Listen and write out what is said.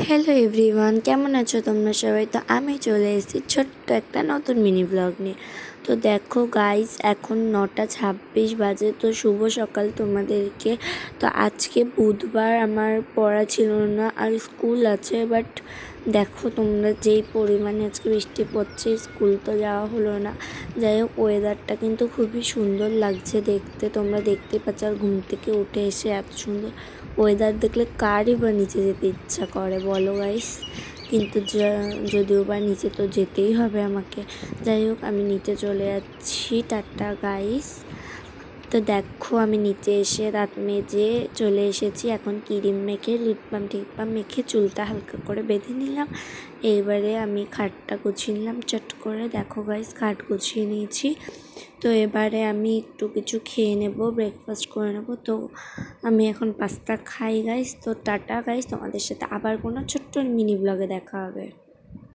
Hello everyone, কেমন আছো তোমরা সবাই? তো আমি চলে এসেছি ছোট্ট একটা নতুন মিনি ব্লগ নিয়ে। তো দেখো গাইস, এখন 9:26 বাজে। তো শুভ সকাল তোমাদেরকে। তো আজকে বুধবার, আমার পড়া ছিল না আর স্কুল আছে, বাট দেখো তোমরা যেই পরিমাণে আজকে বৃষ্টি পড়ছে, স্কুল তো যাওয়া হলো না। যাই হোক, ওয়েদারটা কিন্তু খুবই সুন্দর লাগছে দেখতে, তোমরা দেখতে পাচ্ছ। আর ঘুম থেকে উঠে এসে এত সুন্দর ওয়েদার দেখলে কারই বা নিচে যেতে ইচ্ছা করে বলো গাইস? কিন্তু যদিও বা নিচে তো যেতেই হবে আমাকে। যাই হোক, আমি নিচে চলে যাচ্ছি। Tata guys. তো দেখো, আমি নিচে এসে দাঁত মেজে চলে এসেছি। এখন ক্রিম মেখে লিপবাম টিপবাম মেখে চুলটা হালকা করে বেঁধে নিলাম। এবারে আমি খাটটা গুছিয়ে নিলাম চট করে। দেখো গাইস, খাট গুছিয়ে নিয়েছি। তো এবারে আমি একটু কিছু খেয়ে নেব, ব্রেকফাস্ট করে নেব। তো আমি এখন পাস্তা খাই গাইস। তো টাটা গাইস, তোমাদের সাথে আবার কোনো ছোট্ট মিনি ব্লগে দেখা হবে।